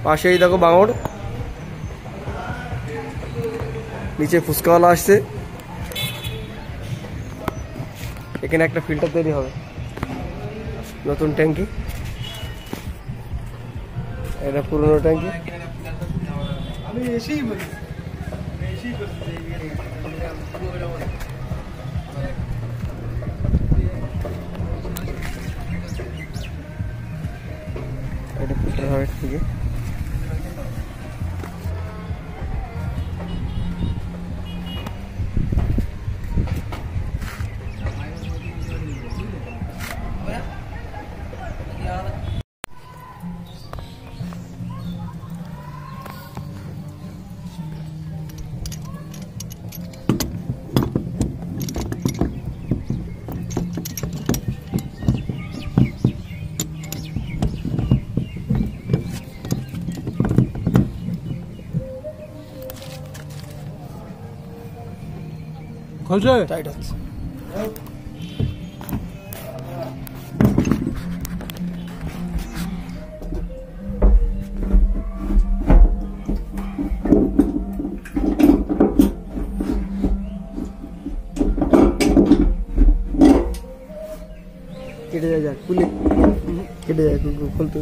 পাশেই দেখো বাঙড়, নিচে ফুচকাওয়ালা আসছে। এখানে একটা ফিল্টার তৈরি হবে, নতুন ট্যাঙ্কি, এটা পুরনো ট্যাঙ্কি। এটা ফিল্টার হবে থেকে। খুলছে টাইট হচ্ছে। কেটে যায়, খুলে কেটে যায়, খুলতে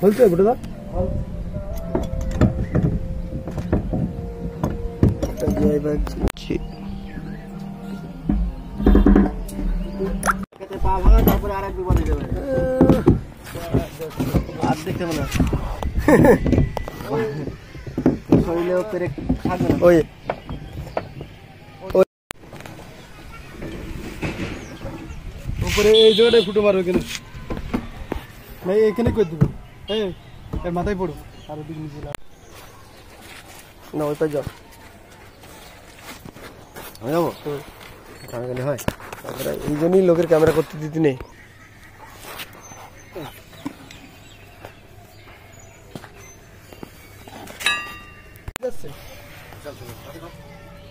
খুলতে হবে। পা ভাঙা তারপরে আর এক বিপদে যাবে আর দেখতে মনে শরীরেও পেরে থাকবে না। ওই উপরে এই জায়গাটায় ফুটো মারো এখানে ভাই, এখানে করে দেবো। এর মাথায় পড়ো আর ওদিকে নিচে না, ওই পাশ যাও। আমি যাবো আমি গেলে হয়। তারপরে এই জন্যই লোকের ক্যামেরা করতে দিতে নেই।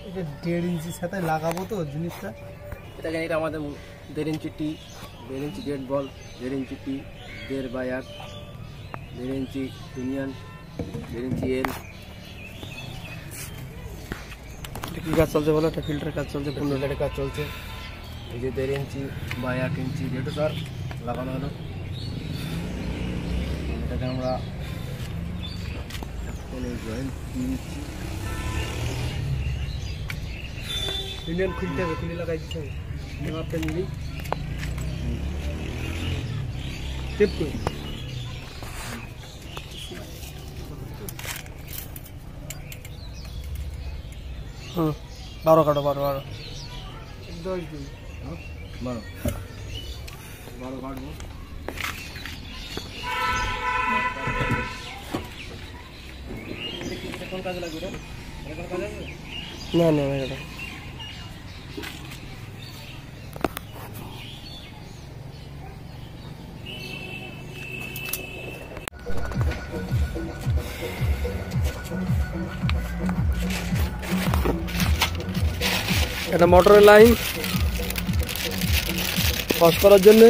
এটা 1.5 ইঞ্চির সাথে লাগাবো তো জিনিসটা। এটা আমাদের 1.5 ইঞ্চি টি, 1.5 ইঞ্চি ডেড বল, 1.5 ইঞ্চি টি, 1.5/8, 1.5 ইঞ্চি ইউনিয়ন, 1.5 ইঞ্চি এল। কি কাজ চলছে বলো? একটা ফিল্টার কাজ চলছে, 15 কাজ চলছে। এই যে 1.5 ইঞ্চি বা 1 ইঞ্চি রেডিওটার লাগানো হলো। এটাকে আমরা জয়েন্ট দিচ্ছি। ইউনিয়ন খুলতে হবে, খুলে লাগাই দিতে হবে। মাপটা নিলেই টেপ করে হুম, 12 কাটো, 12 10 দিন 12 কাটবো। কোন কাজে লাগবে এটা? এটা কোন কাজে লাগবে? না না এটা এটা মোটরের লাইন পাস করার জন্য।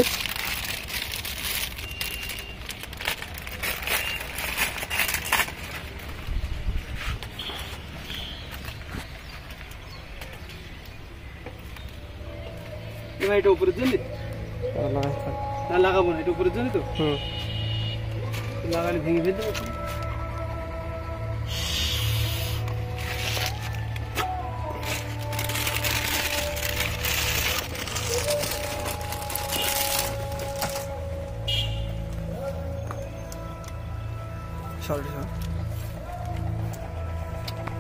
এটা উপরের জন্য না লাগাবো না, এটা উপরের জন্য তো লাগালে ভেঙে ফেলতে পারছি।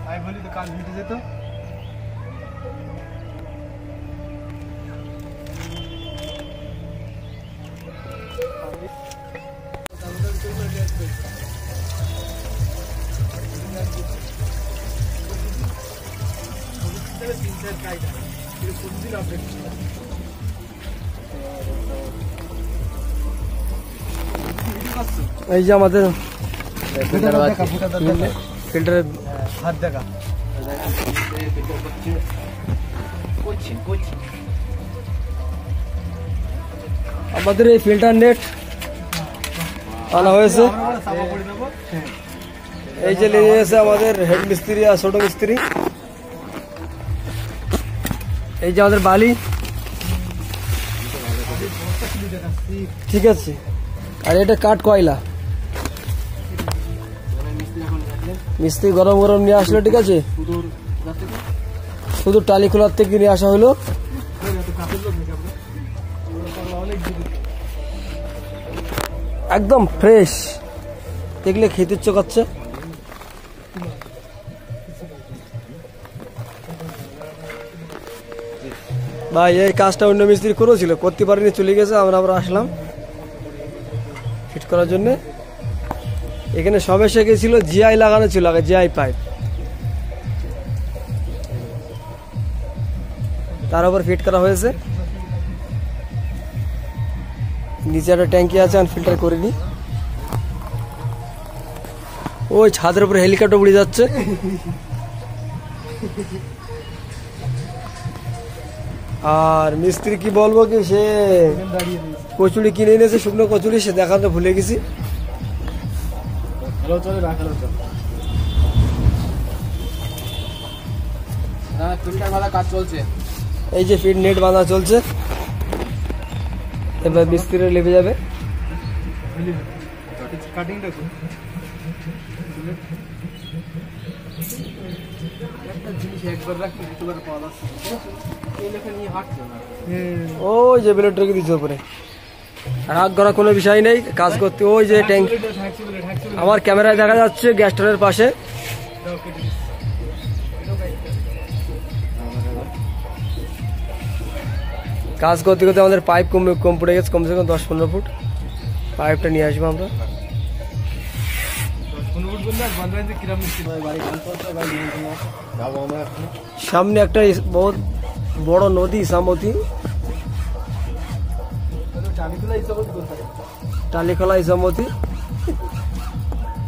আমি বলি তো কাজ মিটে যেত। এই যে আমাদের ফিল্টারের হাত দেখা আমাদের এই ফিল্টার নেট আনা হয়েছে। এই যে নিয়ে এসে আমাদের হেড মিস্ত্রি আর ছোট মিস্ত্রি। এই যে আমাদের বালি, ঠিক আছে। আর এটা কাঠ কয়লা, মিস্ত্রি গরম গরম নিয়ে আসলো, ঠিক আছে। শুধু টালি খোলার থেকে নিয়ে আসা হলো। একদম ফ্রেশ, দেখলে খেতে ইচ্ছে করছে। ভাই এই কাজটা অন্য মিস্ত্রি করেছিল, করতে পারেনি, চলে গেছে। আমরা আসলাম ফিট করার জন্য। এখানে সমস্যা গেছিল, জিআই লাগানো ছিল আগে, জিআই পাইপ, তার উপর ফিট করা হয়েছে। নিচে একটা ট্যাঙ্কি আছে, আমি ফিল্টার করিনি। ওই ছাদের উপরে হেলিকপ্টার উড়ে যাচ্ছে। আর মিস্ত্রি কি বলবো, কি সে কচুরি কিনে এনেছে, শুকনো কচুরি, সে দেখাতে ভুলে গেছি। কাজ চলছে। এই যে ফিট নেট বাঁধা চলছে, এবার মিস্ত্রি লেগে যাবে। একটা জিনিস একবার রাখতে দুবার পাওয়া যাচ্ছে না, ঠিক আছে? এই লেখা নিয়ে হাঁটছে না। ওই যে ব্লেড রেখে দিচ্ছে উপরে, রাগ করা কোনো বিষয় নেই, কাজ করতে। ওই যে ট্যাঙ্ক আমার ক্যামেরায় দেখা যাচ্ছে গ্যাস স্টোরের পাশে। কাজ করতে করতে আমাদের পাইপ কম পড়ে গেছে, কমসে কম 10-15 ফুট। পাইপটা নিয়ে আসবো আমরা। সামনে একটা বহুত বড় নদী ইসামতি, টালিখোলা ইসামতি।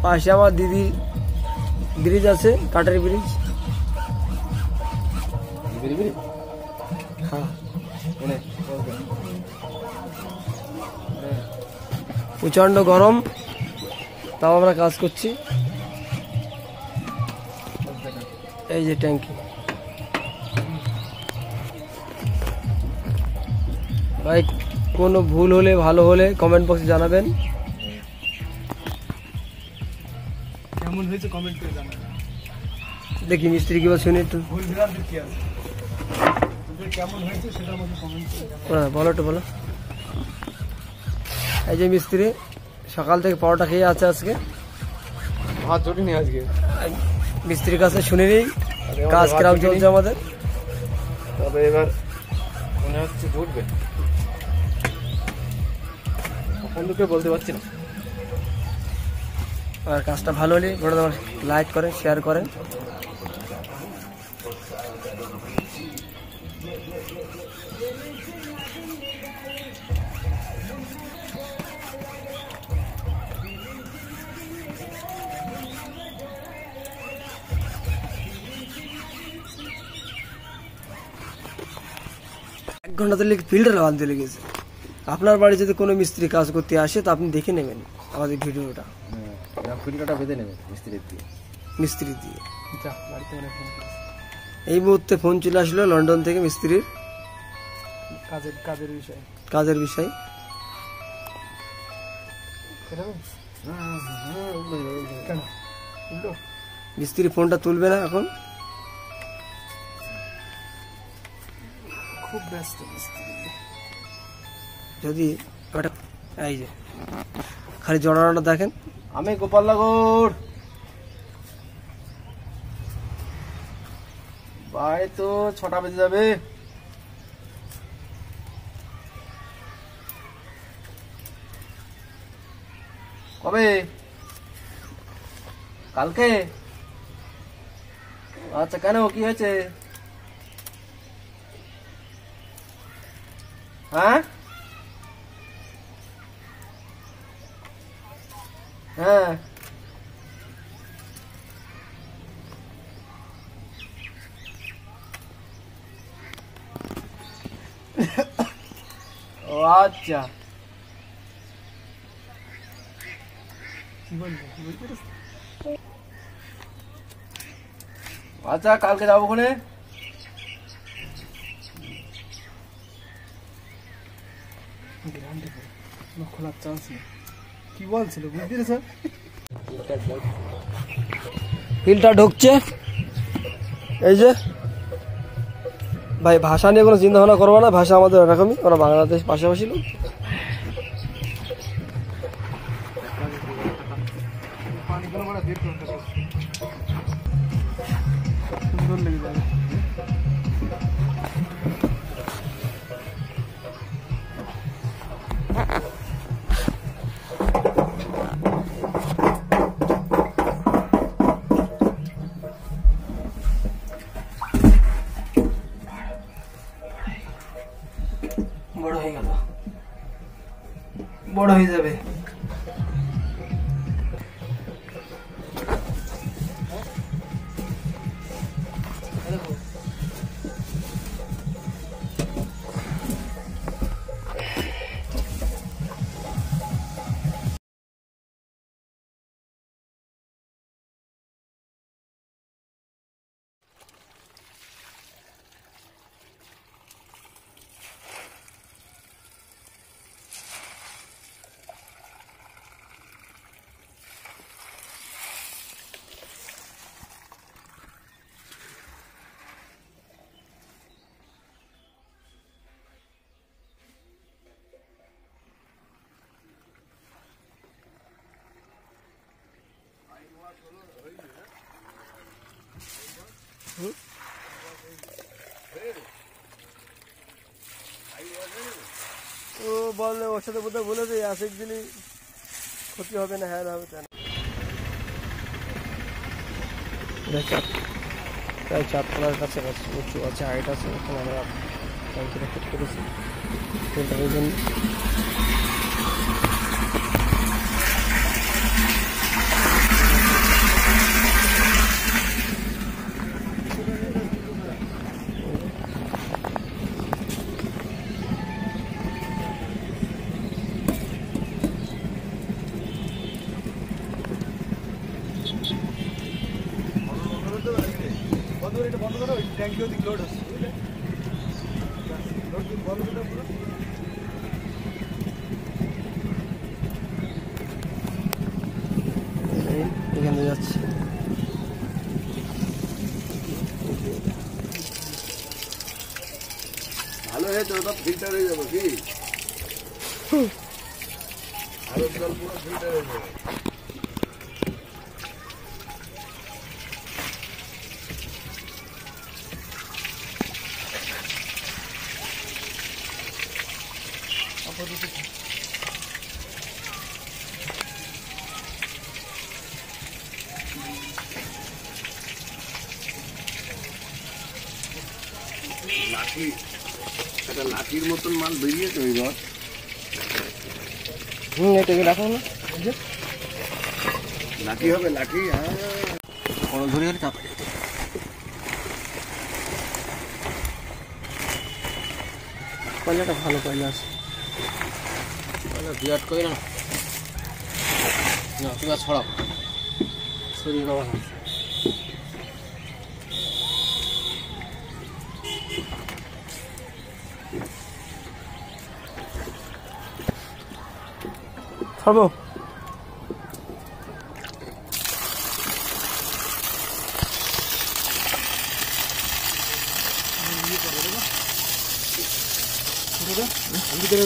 পাশে আমার দিদি ব্রিজ আছে, কাটারি ব্রিজ। হ্যাঁ, প্রচন্ড গরম, তাও আমরা কাজ করছি। এই যে ট্যাঙ্কি, ভাই কোনো ভুল হলে ভালো হলে কমেন্ট বক্সে জানাবেন। কেমন হয়েছে কমেন্ট করে জানাবেন। দেখি মিস্ত্রি কি বল, শুনি একটু। ভুল ভ্রান্তি কি আছে, কেমন হয়েছে সেটা আমাকে কমেন্ট করে জানাবেন। বলো একটু বলো। এই যে মিস্ত্রি সকাল থেকে পরোটা খেয়ে আছে আজকে, ভাত জটিনি আজকে। মিস্ত্রির কাছে শুনে নিই কাজ কিরকম চলছে আমাদের। তবে এবার মনে হচ্ছে জুটবে, কখন ঢুকে বলতে পারছি না। আর কাজটা ভালো হলে লাইক করেন, শেয়ার করেন। এক ঘন্টা ধরে ফিল্টার বাঁধতে লেগেছে। আপনার বাড়ি যদি কোনো মিস্ত্রি কাজ করতে আসে তো আপনি দেখে নেবেন আমাদের ভিডিওটা, ফিল্টারটা বেঁধে নেবে মিস্ত্রি দিয়ে। বাড়িতে মনে ফোন করেছে, এই মুহূর্তে ফোন চলে আসলো লন্ডন থেকে মিস্ত্রির, কাজের বিষয়। মিস্ত্রি ফোনটা তুলবে না এখন, খুব ব্যস্ত। যদি এই যে খালি জড়ানোটা দেখেন। আমি গোপাল লাগর, বাড়ি তো 6টা বেজে যাবে। কবে? কালকে? আচ্ছা, কেন কি হয়েছে? হ্যাঁ হ্যাঁ, ও আচ্ছা, আচ্ছা কালকে যাবো ওখানে। খোলার চান্স নেই। কি বলছিল বুঝতে পেরেছ? ফিল্টার ঢুকছে। এই যে ভাই, ভাষা নিয়ে কোনো চিন্তা ভাবনা করবো না, ভাষা আমাদের এরকমই, ওরা বাংলাদেশ পাশাপাশি লোক। সুন্দর লেগে যাবে। বড় হয়ে গেল, বড় হয়ে যাবে। ও বলে ওর সাথে বোধহয় বলেছে অ্যাসিড দিলে ক্ষতি হবে না, হ্যাঁ হবে তাই না। প্রায় 4 তলার কাছে উঁচু আছে, হাইট আছে। এখন আমরা ট্যাঙ্কিটা ফিট করেছি ফিল্টারের জন্য। বন্ধ করো, ট্যাঙ্কি ওদিক লোড হচ্ছে, বুঝলে? বন্ধ করে পুরো এখানে যাচ্ছে। ভালো হয়েছে, ওটা ফিল্টার হয়ে যাবে কি? আরো জল পুরো ফিল্টার হয়ে যাবে। লাঠি, একটা লাঠির মতন মাল বেরিয়েছে ওই রড। এটাকে রাখো না, লাঠি হবে, লাঠি। হ্যাঁ, বড় ধরে গেলে চাপা যেত। কয়লাটা ভালো কয়লা আছে, বিরাট করে না, তুমি আর ছড়াও শরীর বাবা। ছাড়বো।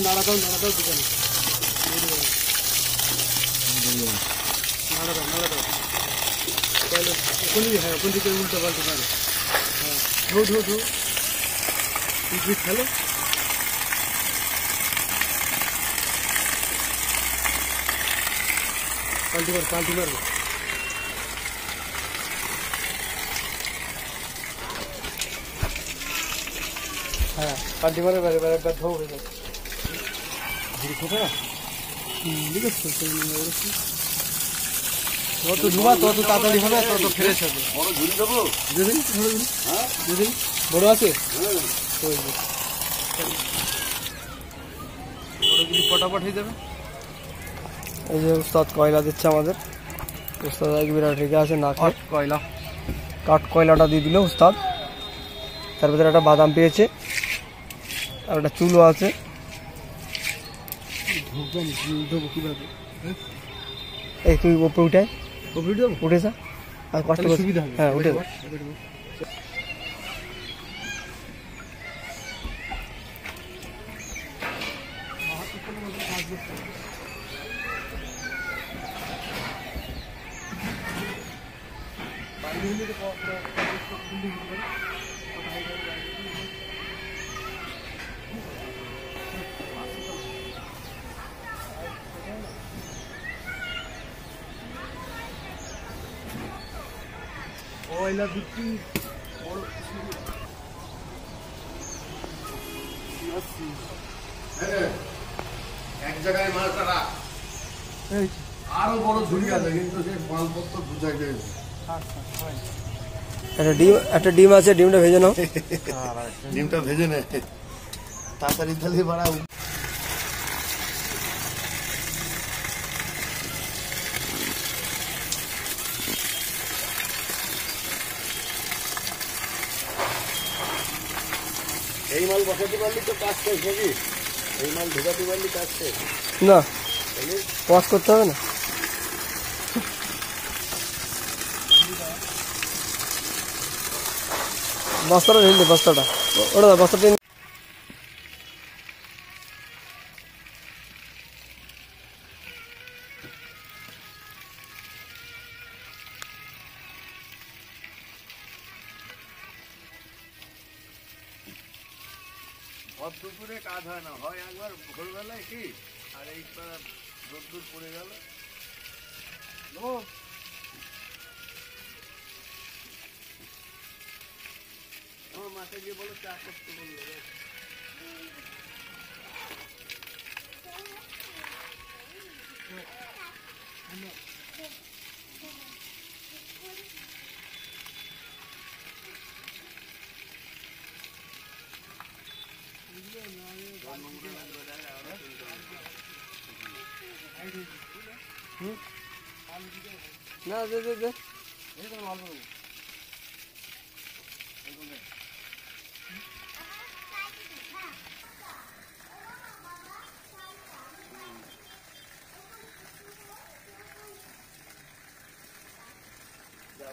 নাড়াটাও দোকানে হ্যাঁ, ওখান থেকে উল্টো পাল্টে পারে। হ্যাঁ, ধো খেলো। পাল্টি মারবো। হ্যাঁ, পাল্টি মারে একবার ধো হয়ে যাবে। যত ধোয়া তত তাড়াতাড়ি হবে, তত ফ্রেশ হবে। বড় ঝুড়ি দেবো? দুদিন বড় আছে, ফটাফট হয়ে যাবে। এই যে উস্তাদ কয়লা দিচ্ছে আমাদের। উস্তাদ এক বিরাট রেখে আছে না খেয়ে কয়লা কাঠ কয়লাটা দিয়ে দিল উস্তাদ। তার ভিতরে একটা বাদাম পেয়েছে আর একটা চুলো আছে। দেবো কিভাবে? এই তুই উপরে উঠে দেবো, উঠে যা, আর কষ্ট করে সুবিধা হবে। হ্যাঁ উঠে যা। কয়লা বিক্রি এক জায়গায় মালটা রাখ। আরো বড় ঝুড়ি আছে, কিন্তু সে মালপত্র বুঝাই দেবে। একটা ডিম আছে, ডিমটা ভেজে নাও। ডিমটা ভেজে নে তাড়াতাড়ি, তাহলে বাড়াও। এই মাল বসাতে পারলি তো কাজ শেষ নাকি? এই মাল ঢোকাতে পারলি কাজ শেষ। না ওয়াশ করতে হবে না। বস্তাটা ঢেলে বস্তাটা, ওটা বস্তাটা ভর দুপুরে কাজ হয় না, হয় একবার ভোরবেলায় কি আর এইবার রোদ্দুর পড়ে গেল। আমার মাকে গিয়ে বলো চা করতে বললো। না দে দে দে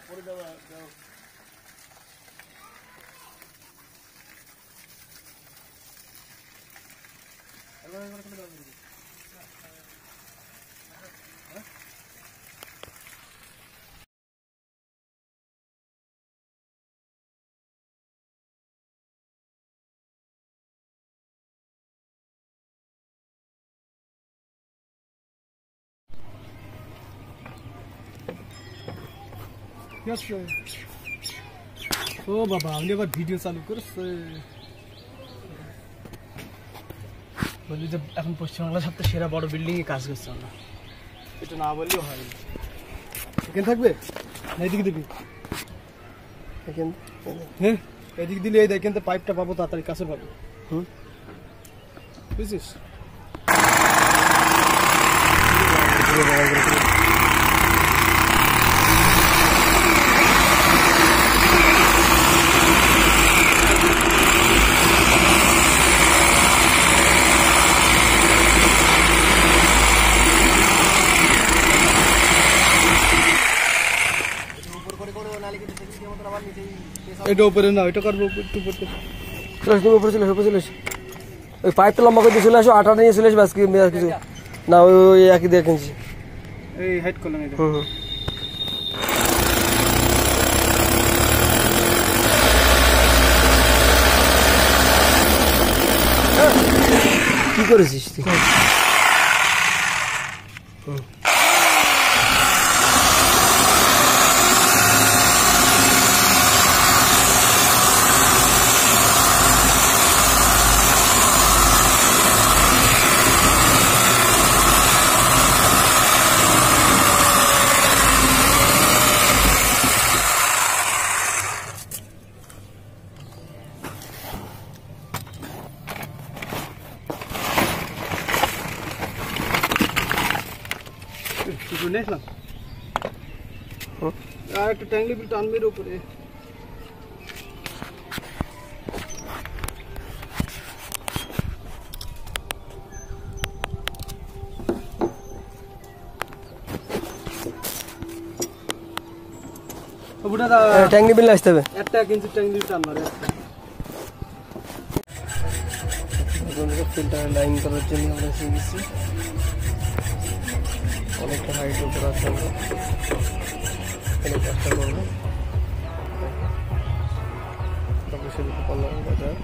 পরে দেওয়া দাও। ও বাবা আপনি আবার ভিডিও চালু করছে। বলি যে এখন পশ্চিমবাংলার সবচেয়ে সেরা বড় বিল্ডিং এ কাজ করছে আমরা, এটা না বললেও হয়। এখানে থাকবে না এদিকে দিবি? হ্যাঁ এদিকে দিলে এই দেখেন তো পাইপটা পাবো তাড়াতাড়ি কাছে পাবো। বুঝছিস? এটা উপরে না, এটা করবো একটু উপরে। চলে আসো, তুমি উপরে চলে আসো, উপরে চলে আসো। ওই পাইপটা লম্বা করে দিয়ে চলে আসো, আটা নিয়ে চলে আসবে আজকে আর কিছু না, ওই একই দিয়ে কিনছি। এই হাইট করলাম এটা। হুম হুম কি করেছিস তুই? আর একটা ট্যাঙ্গলি বিল টানবে এর উপরে। ট্যাঙ্কি বিল আসতে হবে। একটা কিন্তু ট্যাঙ্গলি টানবার ফিল্টার লাইন করার জন্য আমরা এসে গেছি। অনেকটা হাইট উপর আছে, আমরা এখানে কাজটা করবো। 15 বাজার